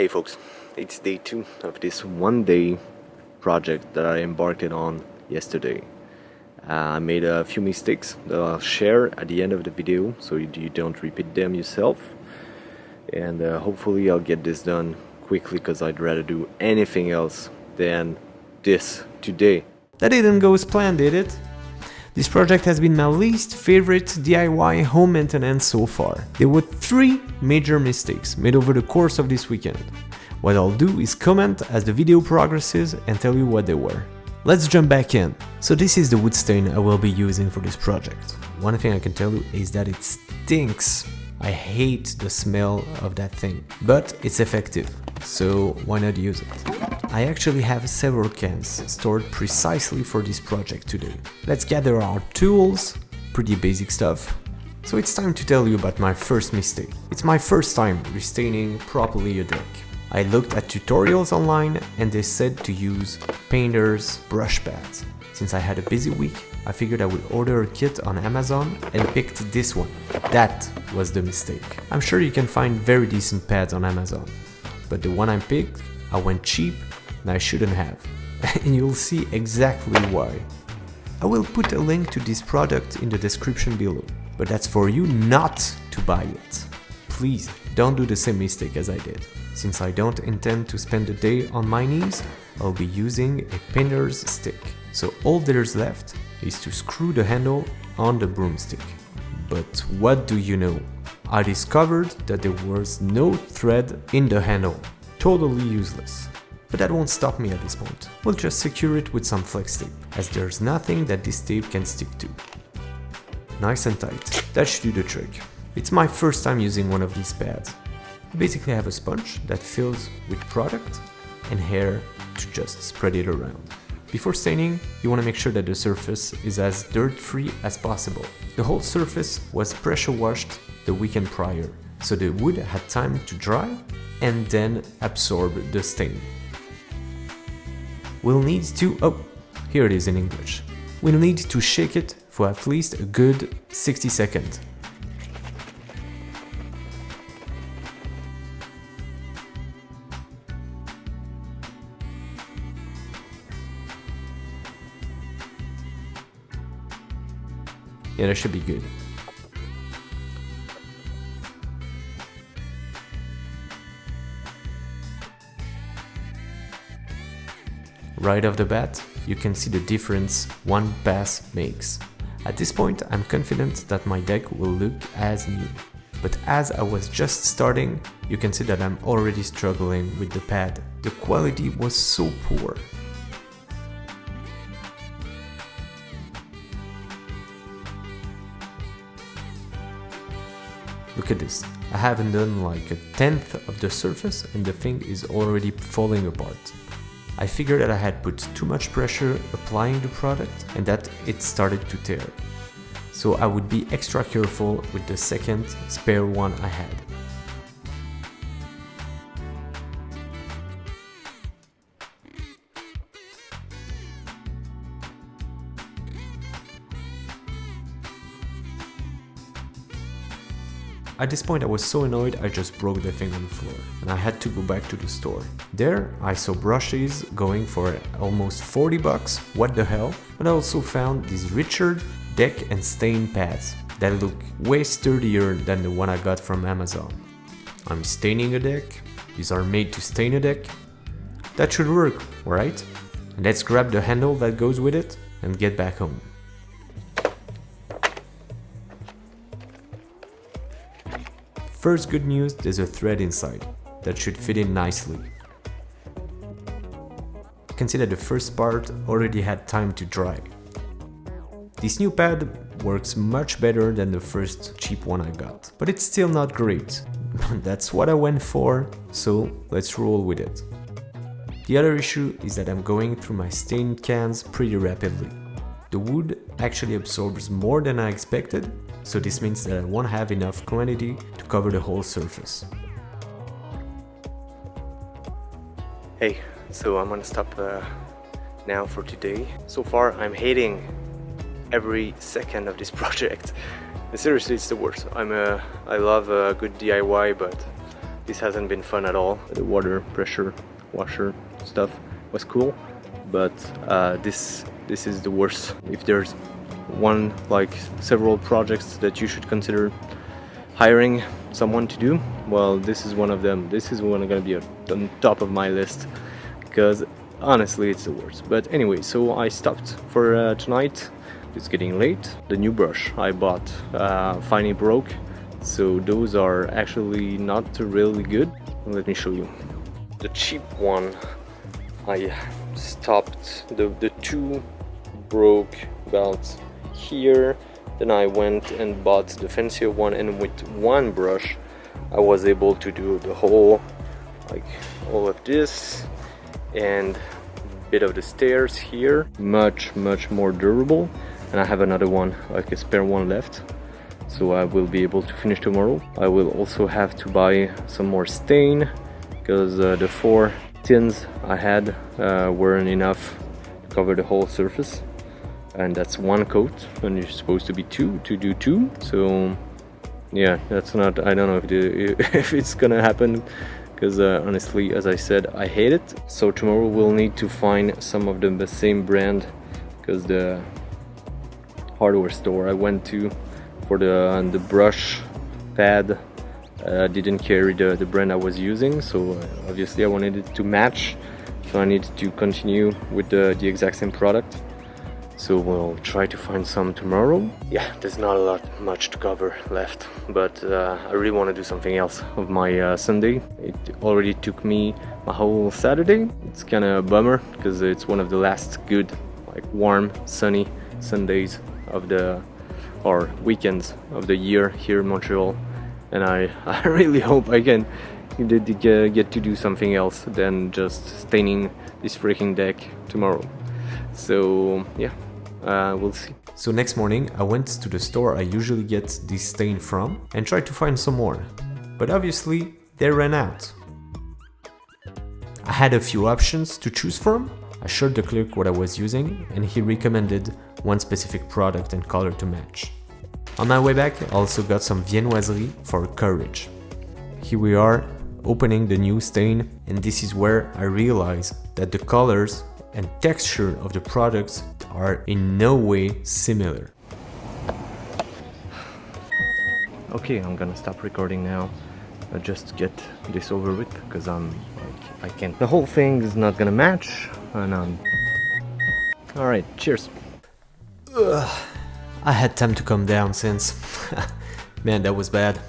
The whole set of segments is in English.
Hey folks, it's day 2 of this one-day project that I embarked on yesterday. I made a few mistakes that I'll share at the end of the video so you don't repeat them yourself, and hopefully I'll get this done quickly because I'd rather do anything else than this today. That didn't go as planned, did it? This project has been my least favorite DIY home maintenance so far. There were 3 major mistakes made over the course of this weekend. What I'll do is comment as the video progresses and tell you what they were. Let's jump back in. So this is the wood stain I will be using for this project. One thing I can tell you is that it stinks. I hate the smell of that thing, but it's effective, so why not use it? I actually have several cans stored precisely for this project today. Let's gather our tools, pretty basic stuff. So it's time to tell you about my first mistake. It's my first time restaining properly a deck. I looked at tutorials online and they said to use painter's brush pads. Since I had a busy week, I figured I would order a kit on Amazon and picked this one. That was the mistake. I'm sure you can find very decent pads on Amazon, but the one I picked, I went cheap and I shouldn't have. And you'll see exactly why. I will put a link to this product in the description below, but that's for you not to buy it. Please don't do the same mistake as I did. Since I don't intend to spend the day on my knees, I'll be using a painter's stick. So all there's left is to screw the handle on the broomstick. But what do you know? I discovered that there was no thread in the handle. Totally useless. But that won't stop me at this point. We'll just secure it with some flex tape, as there's nothing that this tape can stick to. Nice and tight. That should do the trick. It's my first time using one of these pads. You basically have a sponge that fills with product and hair to just spread it around. Before staining, you want to make sure that the surface is as dirt-free as possible. The whole surface was pressure washed the weekend prior, so the wood had time to dry and then absorb the stain. We'll need to, here it is in English. We'll need to shake it for at least a good 60 seconds. Yeah, that should be good. Right off the bat, you can see the difference one pass makes. At this point, I'm confident that my deck will look as new. But as I was just starting, you can see that I'm already struggling with the pad. The quality was so poor. Look at this, I haven't done like a 1/10 of the surface and the thing is already falling apart. I figured that I had put too much pressure applying the product and that it started to tear. So I would be extra careful with the second spare one I had. At this point I was so annoyed I just broke the thing on the floor and I had to go back to the store. There I saw brushes going for almost 40 bucks, what the hell, but I also found these Richard deck and stain pads that look way sturdier than the one I got from Amazon. I'm staining a deck, these are made to stain a deck. That should work, right? Let's grab the handle that goes with it and get back home. First good news, there's a thread inside that should fit in nicely. You can see that the first part already had time to dry. This new pad works much better than the first cheap one I got, but it's still not great. That's what I went for, so let's roll with it. The other issue is that I'm going through my stained cans pretty rapidly. The wood actually absorbs more than I expected, so this means that I won't have enough quantity to cover the whole surface. Hey, so I'm gonna stop now for today. So far I'm hating every second of this project. And seriously, it's the worst. I love a good DIY, but this hasn't been fun at all. The water pressure washer stuff was cool, but this is the worst. If there's one, like several projects that you should consider hiring someone to do, well, this is one of them. This is one gonna be on top of my list, because honestly it's the worst. But anyway, so I stopped for tonight. It's getting late. The new brush I bought finally broke, so those are actually not really good. Let me show you. The cheap one, I stopped, the two broke about here. Then I went and bought the fancier one, and with one brush I was able to do the whole, like all of this and a bit of the stairs here. Much more durable. And I have another one, like a spare one left, so I will be able to finish tomorrow. I will also have to buy some more stain, because the 4 tins I had weren't enough to cover the whole surface, and that's one coat, and you're supposed to be two to do 2. So yeah, that's not, I don't know if it's gonna happen, because honestly, as I said, I hate it. So tomorrow we'll need to find some of the same brand, because the hardware store I went to for the brush pad didn't carry the brand I was using, so obviously I wanted it to match, so I need to continue with the exact same product. So we'll try to find some tomorrow. Yeah, there's not much to cover left, but I really want to do something else of my Sunday. It already took me my whole Saturday. It's kind of a bummer, because it's one of the last good, like warm, sunny Sundays of the, or weekends of the year here in Montreal, and I really hope I can get to do something else than just staining this freaking deck tomorrow. So yeah, we'll see. So next morning I went to the store I usually get this stain from and tried to find some more, but obviously they ran out. I had a few options to choose from. I showed the clerk what I was using, and he recommended one specific product and color to match. On my way back, I also got some viennoiserie for courage. Here we are, opening the new stain, and this is where I realized that the colors and texture of the products are in no way similar. Okay, I'm gonna stop recording now. Just get this over with, because I can't. The whole thing is not gonna match, and alright, cheers. I had time to calm down since. Man, that was bad.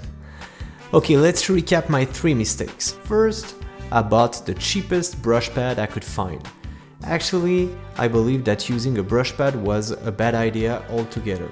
Okay, let's recap my 3 mistakes. First, I bought the cheapest brush pad I could find. Actually, I believe that using a brush pad was a bad idea altogether.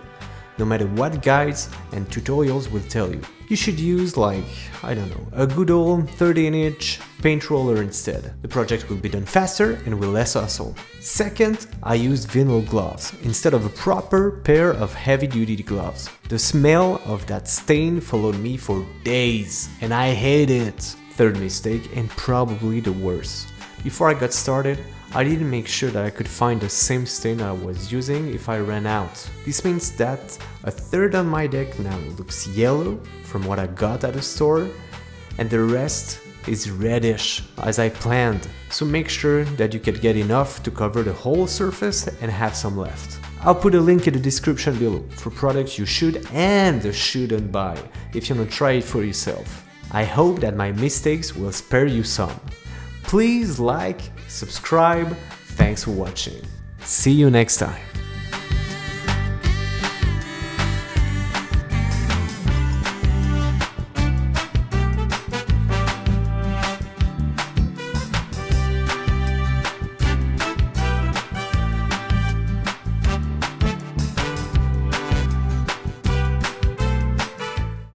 No matter what guides and tutorials will tell you. You should use, like, I don't know, a good old 13-inch paint roller instead. The project will be done faster and with less hassle. Second, I used vinyl gloves instead of a proper pair of heavy-duty gloves. The smell of that stain followed me for days, and I hate it. Third mistake, and probably the worst. Before I got started, I didn't make sure that I could find the same stain I was using if I ran out. This means that a third on my deck now looks yellow from what I got at the store, and the rest is reddish as I planned. So make sure that you can get enough to cover the whole surface and have some left. I'll put a link in the description below for products you should and shouldn't buy if you want to try it for yourself. I hope that my mistakes will spare you some. Please like, subscribe, thanks for watching. See you next time.